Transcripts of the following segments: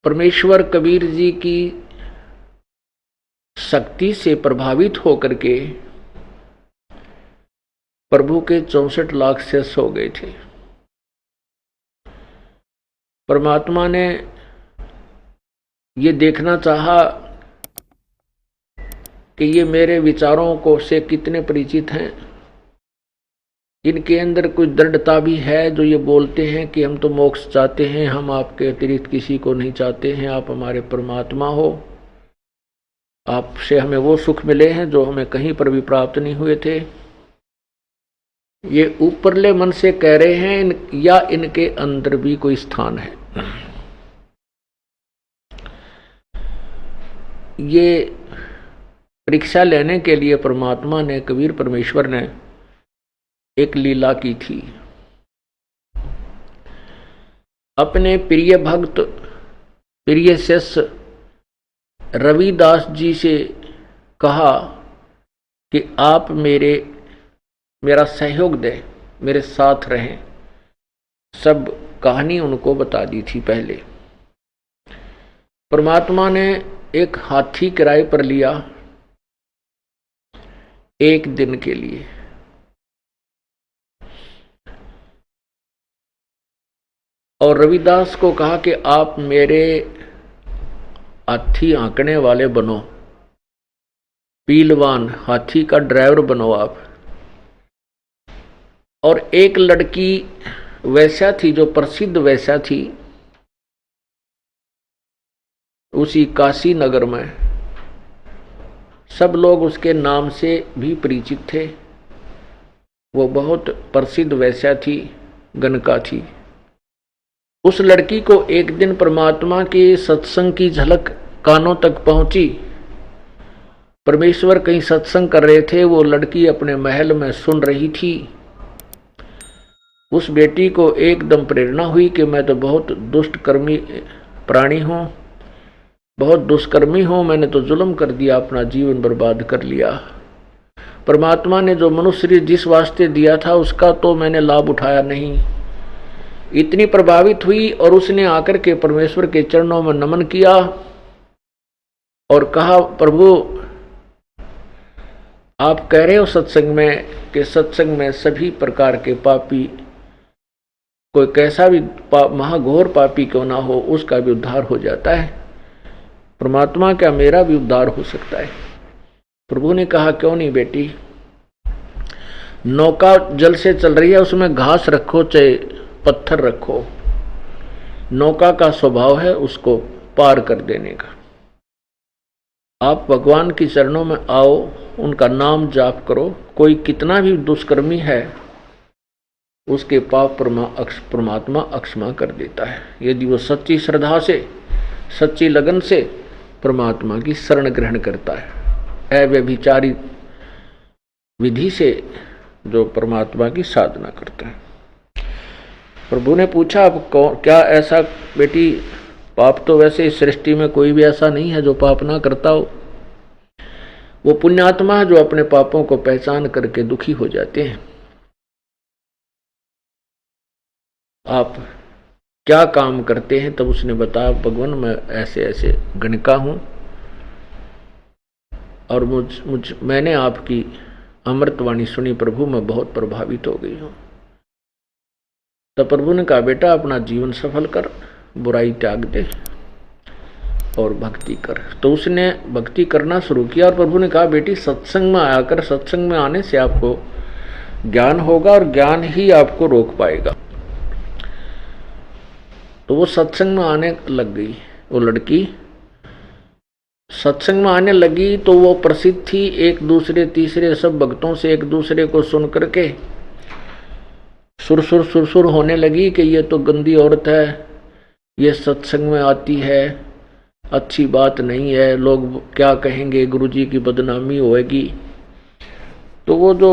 परमेश्वर कबीर जी की शक्ति से प्रभावित होकर के प्रभु के 64 लाख शिष्य हो गए थे। परमात्मा ने ये देखना चाहा कि ये मेरे विचारों को से कितने परिचित हैं, इनके अंदर कुछ दृढ़ता भी है जो ये बोलते हैं कि हम तो मोक्ष चाहते हैं, हम आपके अतिरिक्त किसी को नहीं चाहते हैं, आप हमारे परमात्मा हो, आपसे हमें वो सुख मिले हैं जो हमें कहीं पर भी प्राप्त नहीं हुए थे। ये ऊपरले मन से कह रहे हैं या इनके अंदर भी कोई स्थान है। ये परीक्षा लेने के लिए परमात्मा ने, कबीर परमेश्वर ने एक लीला की थी। अपने प्रिय भक्त, प्रिय शिष्य रविदास जी से कहा कि आप मेरा सहयोग दें, मेरे साथ रहें। सब कहानी उनको बता दी थी पहले। परमात्मा ने एक हाथी किराए पर लिया एक दिन के लिए। और रविदास को कहा कि आप मेरे हाथी आंकने वाले बनो, पीलवान, हाथी का ड्राइवर बनो आप। और एक लड़की वैश्या थी, जो प्रसिद्ध वैश्या थी उसी काशी नगर में, सब लोग उसके नाम से भी परिचित थे। वो बहुत प्रसिद्ध वैश्या थी, गणका थी। उस लड़की को एक दिन परमात्मा के सत्संग की झलक कानों तक पहुंची। परमेश्वर कहीं सत्संग कर रहे थे, वो लड़की अपने महल में सुन रही थी। उस बेटी को एकदम प्रेरणा हुई कि मैं तो बहुत दुष्टकर्मी प्राणी हूं, बहुत दुष्कर्मी हूं, मैंने तो जुल्म कर दिया, अपना जीवन बर्बाद कर लिया। परमात्मा ने जो मनुष्य जिस वास्ते दिया था उसका तो मैंने लाभ उठाया नहीं। इतनी प्रभावित हुई और उसने आकर के परमेश्वर के चरणों में नमन किया और कहा, प्रभु आप कह रहे हो सत्संग में कि सत्संग में सभी प्रकार के पापी, कोई कैसा भी महाघोर पापी क्यों ना हो, उसका भी उद्धार हो जाता है। परमात्मा, क्या मेरा भी उद्धार हो सकता है? प्रभु ने कहा, क्यों नहीं बेटी, नौका जल से चल रही है, उसमें घास रखो चाहे पत्थर रखो, नौका का स्वभाव है उसको पार कर देने का। आप भगवान की चरणों में आओ, उनका नाम जाप करो, कोई कितना भी दुष्कर्मी है उसके पाप परमात्मा अक्षमा कर देता है, यदि वो सच्ची श्रद्धा से, सच्ची लगन से परमात्मा की शरण ग्रहण करता है, अव्यभिचारी विधि से जो परमात्मा की साधना करता है। प्रभु ने पूछा, अब क्या ऐसा बेटी, पाप तो वैसे इस सृष्टि में कोई भी ऐसा नहीं है जो पाप ना करता हो। वो पुण्यात्मा है जो अपने पापों को पहचान करके दुखी हो जाते हैं। आप क्या काम करते हैं? तब उसने बताया, भगवान मैं ऐसे ऐसे गणिका हूं और मैंने आपकी अमृतवाणी सुनी प्रभु, मैं बहुत प्रभावित हो गई हूं। तब प्रभु ने कहा, बेटा अपना जीवन सफल कर, बुराई त्याग दे और भक्ति कर। तो उसने भक्ति करना शुरू किया और प्रभु ने कहा, बेटी सत्संग में आया कर, सत्संग में आने से आपको ज्ञान होगा और ज्ञान ही आपको रोक पाएगा। तो वो सत्संग में आने लग गई। वो लड़की सत्संग में आने लगी तो वो प्रसिद्ध थी, एक दूसरे तीसरे सब भक्तों से एक दूसरे को सुन करके सुरसुर होने लगी कि ये तो गंदी औरत है, ये सत्संग में आती है, अच्छी बात नहीं है, लोग क्या कहेंगे, गुरुजी की बदनामी होएगी। तो वो जो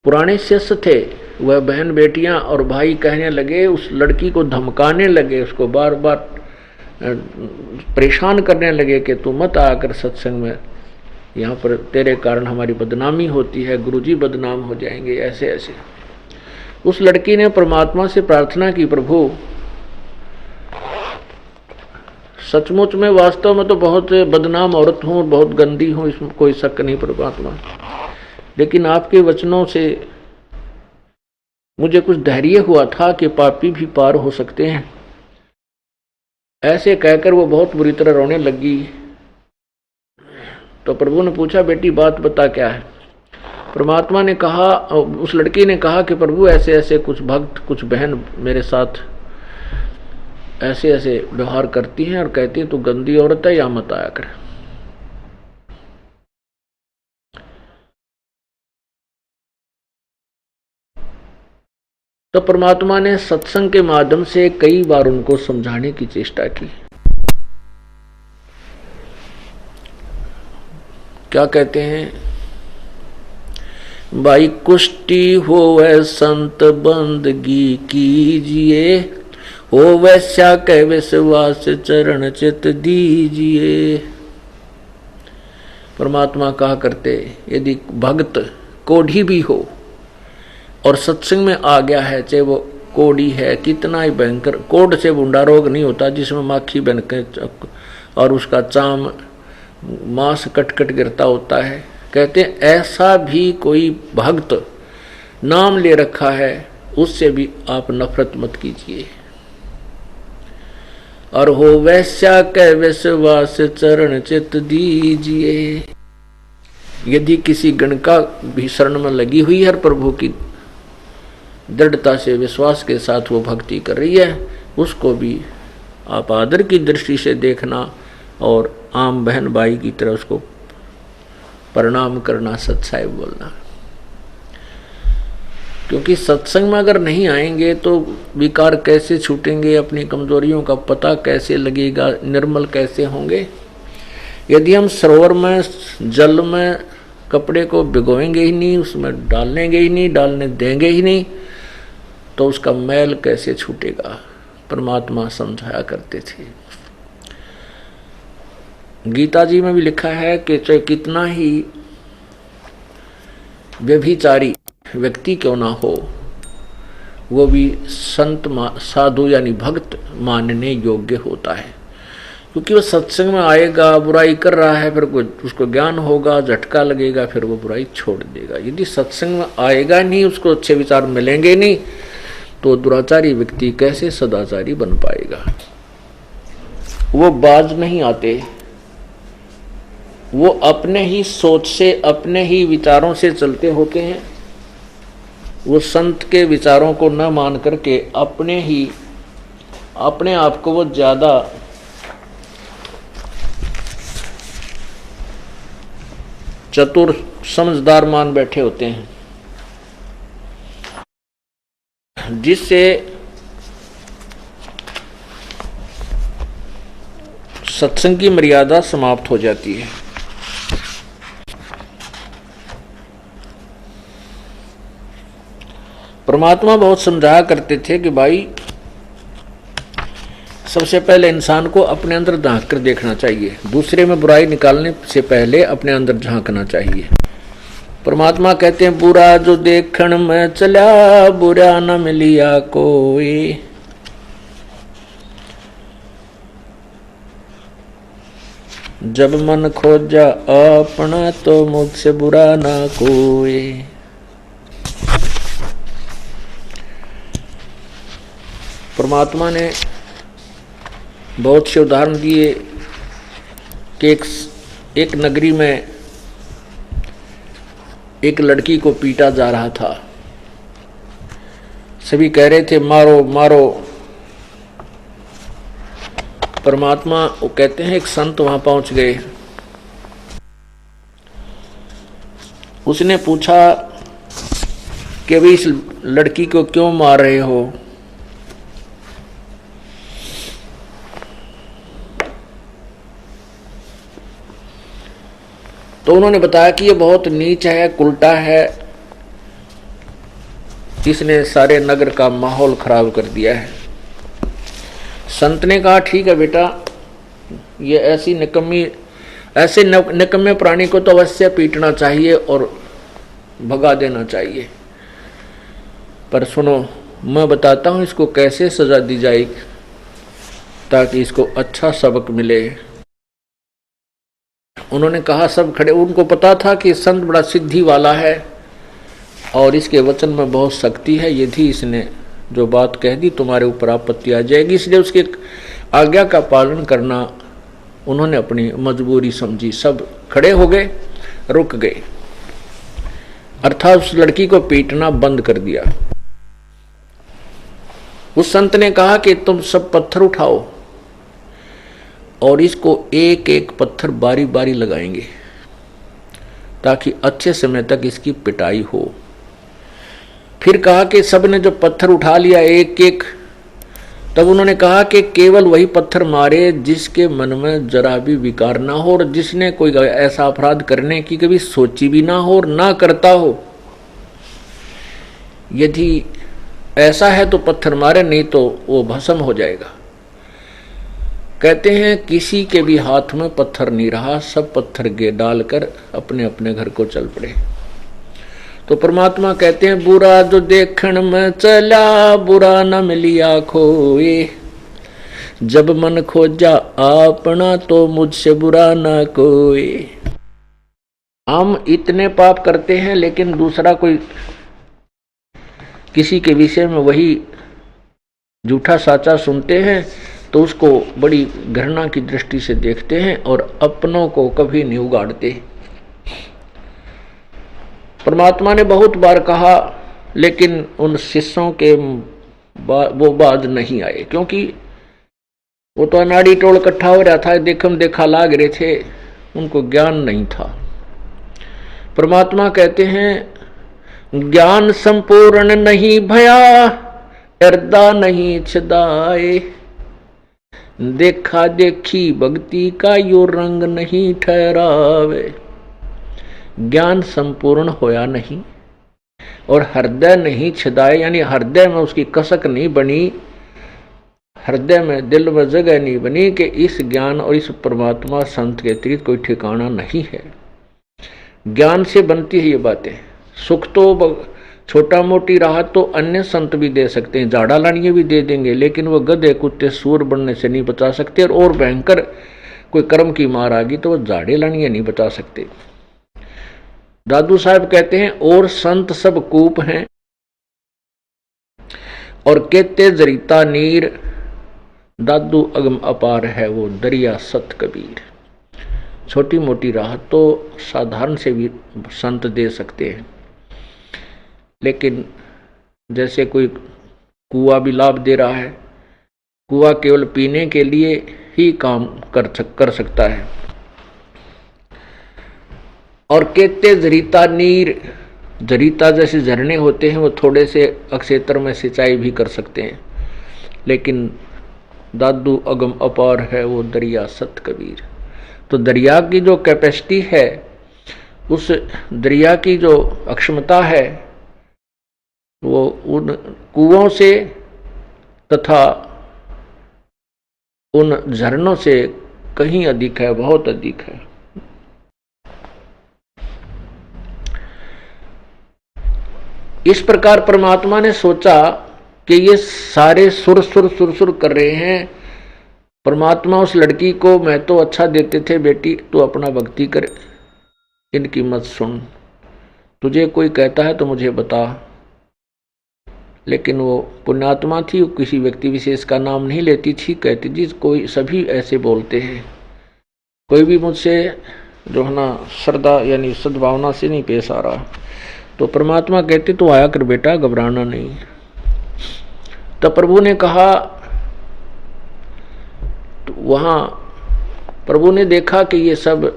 पुराने शिष्य थे, वह बहन बेटियां और भाई कहने लगे, उस लड़की को धमकाने लगे, उसको बार बार परेशान करने लगे कि तू मत आकर सत्संग में, यहाँ पर तेरे कारण हमारी बदनामी होती है, गुरुजी बदनाम हो जाएंगे, ऐसे ऐसे। उस लड़की ने परमात्मा से प्रार्थना की, प्रभु सचमुच में वास्तव में तो बहुत बदनाम औरत हूँ, बहुत गंदी हूँ, इसमें कोई शक नहीं परमात्मा। लेकिन आपके वचनों से मुझे कुछ धैर्य हुआ था कि पापी भी पार हो सकते हैं। ऐसे कहकर वो बहुत बुरी तरह रोने लगी। तो प्रभु ने पूछा, बेटी बात बता क्या है। परमात्मा ने कहा, उस लड़की ने कहा कि प्रभु ऐसे ऐसे कुछ भक्त, कुछ बहन मेरे साथ ऐसे ऐसे व्यवहार करती हैं और कहती है तू गंदी औरत है, या मत आया कर। तो परमात्मा ने सत्संग के माध्यम से कई बार उनको समझाने की चेष्टा की। क्या कहते हैं, भाई कुष्टी होवे संत बंदगी कीजिए, हो वैश्या के विश्वास चरण चित दीजिए। परमात्मा कहा करते, यदि भक्त कोढ़ी भी हो और सत्संग में आ गया है, चाहे वो कोढ़ी है, कितना ही भयंकर, कोढ़ से बूंदा रोग नहीं होता जिसमें माखी बन के और उसका चाम मांस कट कट गिरता होता है। कहते हैं ऐसा भी कोई भक्त नाम ले रखा है, उससे भी आप नफरत मत कीजिए। और हो वैश्या के विश्वास चरण चित दीजिए। यदि किसी गण का भी शरण में लगी हुई है, प्रभु की दृढ़ता से विश्वास के साथ वो भक्ति कर रही है, उसको भी आप आदर की दृष्टि से देखना और आम बहन भाई की तरह उसको प्रणाम करना, सच्चाई बोलना। क्योंकि सत्संग में अगर नहीं आएंगे तो विकार कैसे छूटेंगे, अपनी कमजोरियों का पता कैसे लगेगा, निर्मल कैसे होंगे। यदि हम सरोवर में जल में कपड़े को भिगोएंगे ही नहीं, उसमें डालेंगे ही नहीं, डालने देंगे ही नहीं, तो उसका मैल कैसे छूटेगा। परमात्मा समझाया करते थे। गीता जी में भी लिखा है कि चाहे कितना ही व्यभिचारी व्यक्ति क्यों ना हो, वो भी संत साधु यानी भक्त मानने योग्य होता है। क्योंकि वो सत्संग में आएगा, बुराई कर रहा है, फिर उसको ज्ञान होगा, झटका लगेगा, फिर वो बुराई छोड़ देगा। यदि सत्संग में आएगा नहीं, उसको अच्छे विचार मिलेंगे नहीं, तो दुराचारी व्यक्ति कैसे सदाचारी बन पाएगा। वो बाज नहीं आते, वो अपने ही सोच से, अपने ही विचारों से चलते होते हैं। वो संत के विचारों को न मान करके अपने आप को वो ज्यादा चतुर समझदार मान बैठे होते हैं, जिससे सत्संग की मर्यादा समाप्त हो जाती है। परमात्मा बहुत समझाया करते थे कि भाई सबसे पहले इंसान को अपने अंदर झांक कर देखना चाहिए, दूसरे में बुराई निकालने से पहले अपने अंदर झांकना चाहिए। परमात्मा कहते हैं, बुरा जो देखण में चला, बुरा न मिलिया कोई। जब मन खोजा अपना, तो मुझसे बुरा ना कोई। परमात्मा ने बहुत से उदाहरण दिए कि एक नगरी में एक लड़की को पीटा जा रहा था। सभी कह रहे थे मारो मारो। परमात्मा वो कहते हैं, एक संत वहां पहुंच गए। उसने पूछा कि भाई इस लड़की को क्यों मार रहे हो। तो उन्होंने बताया कि ये बहुत नीच है, उल्टा है, इसने सारे नगर का माहौल खराब कर दिया है। संत ने कहा ठीक है बेटा, ये ऐसे निकम्मे प्राणी को तो अवश्य पीटना चाहिए और भगा देना चाहिए, पर सुनो मैं बताता हूं इसको कैसे सजा दी जाएगी। ताकि इसको अच्छा सबक मिले। उन्होंने कहा, सब खड़े। उनको पता था कि संत बड़ा सिद्धि वाला है और इसके वचन में बहुत शक्ति है, यदि इसने जो बात कह दी तुम्हारे ऊपर आपत्ति आ जाएगी, इसलिए उसकी आज्ञा का पालन करना उन्होंने अपनी मजबूरी समझी। सब खड़े हो गए, रुक गए, अर्थात उस लड़की को पीटना बंद कर दिया। उस संत ने कहा कि तुम सब पत्थर उठाओ और इसको एक एक पत्थर बारी बारी लगाएंगे ताकि अच्छे समय तक इसकी पिटाई हो। फिर कहा कि सब ने जो पत्थर उठा लिया एक एक, तब उन्होंने कहा कि केवल वही पत्थर मारे जिसके मन में जरा भी विकार ना हो और जिसने कोई ऐसा अपराध करने की कभी सोची भी ना हो और ना करता हो। यदि ऐसा है तो पत्थर मारे, नहीं तो वो भस्म हो जाएगा। कहते हैं किसी के भी हाथ में पत्थर नहीं रहा, सब पत्थर गे डालकर अपने अपने घर को चल पड़े। तो परमात्मा कहते हैं, बुरा जो देखण में चला बुरा न मिलिया खोए, जब मन खोजा अपना तो मुझसे बुरा न कोई। हम इतने पाप करते हैं लेकिन दूसरा कोई किसी के विषय में वही झूठा साचा सुनते हैं तो उसको बड़ी घृणा की दृष्टि से देखते हैं और अपनों को कभी नहीं उगाड़ते। परमात्मा ने बहुत बार कहा लेकिन उन शिष्यों के वो बाज नहीं आए, क्योंकि वो तो अनाड़ी टोल इकट्ठा हो रहा था, देखम देखा लाग रहे थे, उनको ज्ञान नहीं था। परमात्मा कहते हैं, ज्ञान संपूर्ण नहीं भया डरदा नहीं छदाए, देखा देखी भक्ति का यो रंग नहीं ठहरावे। ज्ञान संपूर्ण होया नहीं और हृदय नहीं छिदाए, यानी हृदय में उसकी कसक नहीं बनी, हृदय में दिल में जगह नहीं बनी कि इस ज्ञान और इस परमात्मा संत के अतिरिक्त कोई ठिकाना नहीं है। ज्ञान से बनती है ये बातें। सुख तो छोटा मोटी राहत तो अन्य संत भी दे सकते हैं, झाड़ा लानिए भी दे देंगे, लेकिन वो गधे कुत्ते सूर बनने से नहीं बचा सकते। और भयंकर कोई कर्म की मार आ गई तो वो झाड़े लानिए नहीं बचा सकते। दादू साहब कहते हैं, और संत सब कूप हैं और केते जरीता नीर, दादू अगम अपार है वो दरिया सत कबीर। छोटी मोटी राहत तो साधारण से भी संत दे सकते हैं, लेकिन जैसे कोई कुआं भी लाभ दे रहा है, कुआं केवल पीने के लिए ही काम कर सकता है। और कहते जरीता नीर, जरीता जैसे झरने होते हैं वो थोड़े से अक्षेत्र में सिंचाई भी कर सकते हैं, लेकिन दादू अगम अपार है वो दरिया सत कबीर। तो दरिया की जो कैपेसिटी है, उस दरिया की जो अक्षमता है, वो उन कुओं से तथा उन झरनों से कहीं अधिक है, बहुत अधिक है। इस प्रकार परमात्मा ने सोचा कि ये सारे सुर सुर सुर सुर कर रहे हैं। परमात्मा उस लड़की को मैं तो अच्छा देते थे, बेटी तू अपना भक्ति कर, इनकी मत सुन, तुझे कोई कहता है तो मुझे बता। लेकिन वो पुण्यात्मा थी, वो किसी व्यक्ति विशेष का नाम नहीं लेती थी, कहती जी कोई सभी ऐसे बोलते हैं, कोई भी मुझसे जो है ना श्रद्धा यानी सद्भावना से नहीं पेश आ रहा। तो परमात्मा कहते तो आया कर बेटा, घबराना नहीं। तब प्रभु ने कहा, तो वहां प्रभु ने देखा कि ये सब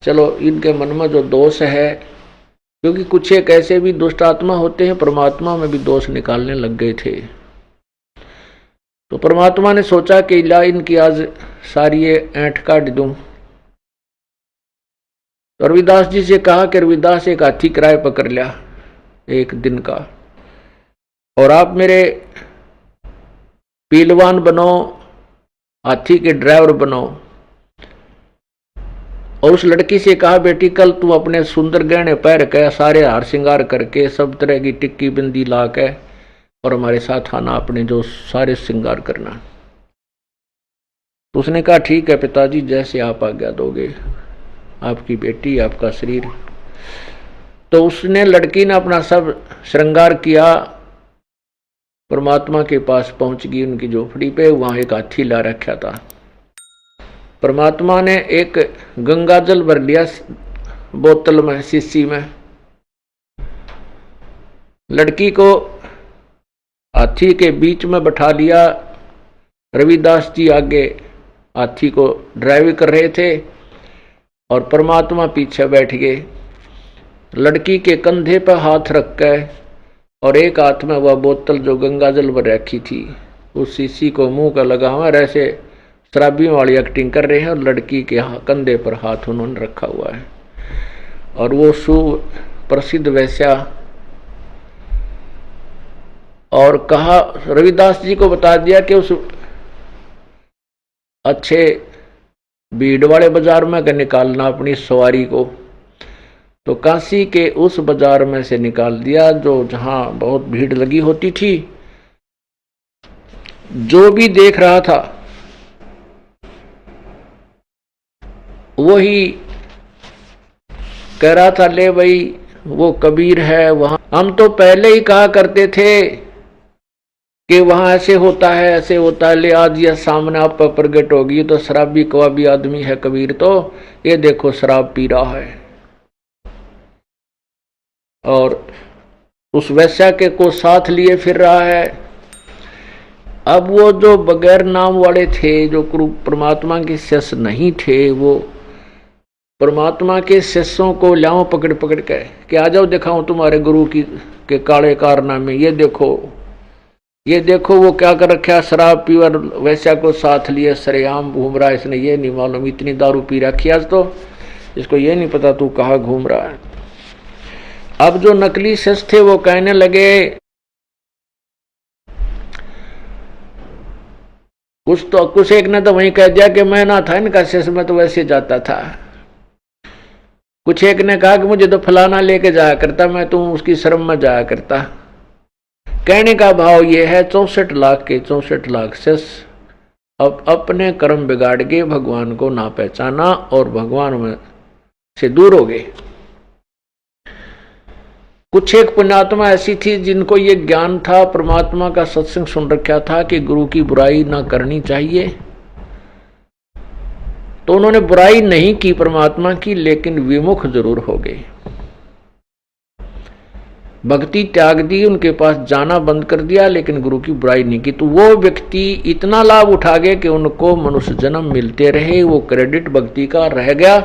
चलो इनके मन में जो दोष है, क्योंकि कुछ एक ऐसे भी दुष्ट आत्मा होते हैं परमात्मा में भी दोष निकालने लग गए थे। तो परमात्मा ने सोचा कि ला इनकी आज सारी ये ऐंठ काट दूं। तो रविदास जी से कहा कि रविदास एक हाथी किराए पर कर लिया एक दिन का, और आप मेरे पीलवान बनो, हाथी के ड्राइवर बनो। और उस लड़की से कहा बेटी कल तू अपने सुंदर गहने पहन के, सारे हार श्रृंगार करके, सब तरह की टिक्की बिंदी ला के और हमारे साथ आना, अपने जो सारे श्रृंगार करना। तो उसने कहा ठीक है पिताजी, जैसे आप आज्ञा दोगे, आपकी बेटी, आपका शरीर। तो उसने, लड़की ने अपना सब श्रृंगार किया, परमात्मा के पास पहुंच गई उनकी झोपड़ी पे। वहां एक हाथी ला रखा था। परमात्मा ने एक गंगा जल भर लिया बोतल में, शीशी में, लड़की को हाथी के बीच में बैठा लिया। रविदास जी आगे हाथी को ड्राइव कर रहे थे और परमात्मा पीछे बैठ गए। लड़की के कंधे पर हाथ रख के और एक हाथ में वह बोतल जो गंगा जल भर रखी थी, उस शीशी को मुंह का लगा हुआ, ऐसे शराबियों वाली एक्टिंग कर रहे हैं, और लड़की के कंधे पर हाथ उन्होंने रखा हुआ है। और वो सुप्रसिद्ध वैश्या, और कहा, रविदास जी को बता दिया कि उस अच्छे भीड़ वाले बाजार में निकालना अपनी सवारी को। तो काशी के उस बाजार में से निकाल दिया जो जहां बहुत भीड़ लगी होती थी। जो भी देख रहा था वही कह रहा था, ले भाई वो कबीर है वहां, हम तो पहले ही कहा करते थे कि वहां ऐसे होता है, ऐसे होता है, ले आज यह सामने आप पर प्रगट होगी। तो शराबी कवाबी आदमी है कबीर, तो ये देखो शराब पी रहा है। और उस वैश्या के को साथ लिए फिर रहा है। अब वो जो बगैर नाम वाले थे, जो परमात्मा के शिष्य नहीं थे, वो परमात्मा के शिष्यों को लाओ पकड़ पकड़ के कि आ जाओ दिखाऊं तुम्हारे गुरु की के काले कारनामे, ये देखो वो क्या कर रखा है, शराब पी और वैश्या को साथ लिए सरेआम घूम रहा है। इसने ये नहीं मालूम इतनी दारू पी रखी, आज तो इसको ये नहीं पता तू कहाँ घूम रहा है। अब जो नकली शिष्य थे वो कहने लगे, कुछ एक ने तो वहीं कह दिया कि मैं ना था इनका शिष्य, मैं तो वैसे जाता था। कुछ एक ने कहा कि मुझे तो फलाना लेके जाया करता, मैं तो उसकी शर्म में जाया करता। कहने का भाव ये है, 64 लाख के 64 लाख शिष्य अब अपने कर्म बिगाड़ के भगवान को ना पहचाना और भगवान में से दूर हो गए। कुछ एक पुण्यात्मा ऐसी थी जिनको ये ज्ञान था, परमात्मा का सत्संग सुन रखा था कि गुरु की बुराई ना करनी चाहिए, तो उन्होंने बुराई नहीं की परमात्मा की, लेकिन विमुख जरूर हो गए। भक्ति त्याग दी, उनके पास जाना बंद कर दिया, लेकिन गुरु की बुराई नहीं की। तो वो व्यक्ति इतना लाभ उठा गए कि उनको मनुष्य जन्म मिलते रहे, वो क्रेडिट भक्ति का रह गया।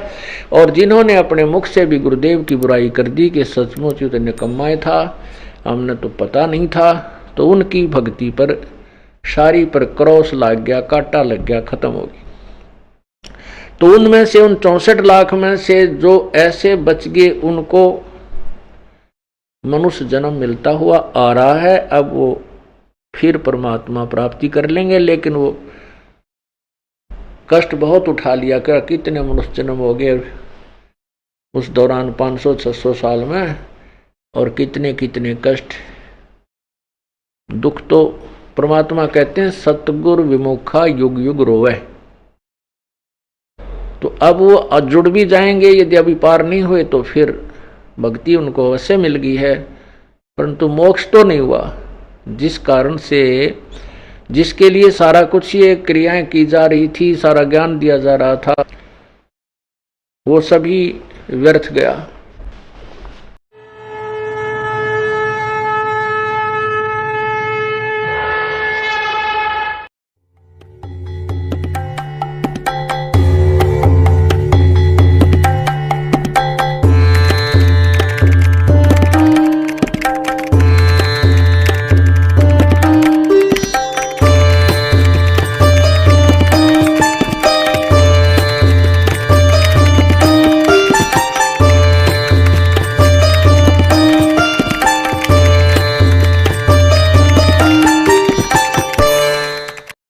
और जिन्होंने अपने मुख से भी गुरुदेव की बुराई कर दी कि सचमुच तो निकम्मा था, हमने तो पता नहीं था, तो उनकी भक्ति पर सारी पर क्रॉस लग गया, कांटा लग गया, खत्म हो गई। तो उनमें से उन 64 लाख में से जो ऐसे बच गए, उनको मनुष्य जन्म मिलता हुआ आ रहा है। अब वो फिर परमात्मा प्राप्ति कर लेंगे, लेकिन वो कष्ट बहुत उठा लिया। क्या कितने मनुष्य जन्म हो गए उस दौरान, 500-600 साल में, और कितने कितने कष्ट दुख। तो परमात्मा कहते हैं सतगुर विमुखा युग युग रोवे। तो अब वो जुड़ भी जाएंगे, यदि अभी पार नहीं हुए तो फिर भक्ति उनको अवश्य मिल गई है, परंतु मोक्ष तो नहीं हुआ। जिस कारण से, जिसके लिए सारा कुछ ये क्रियाएं की जा रही थी, सारा ज्ञान दिया जा रहा था, वो सभी व्यर्थ गया।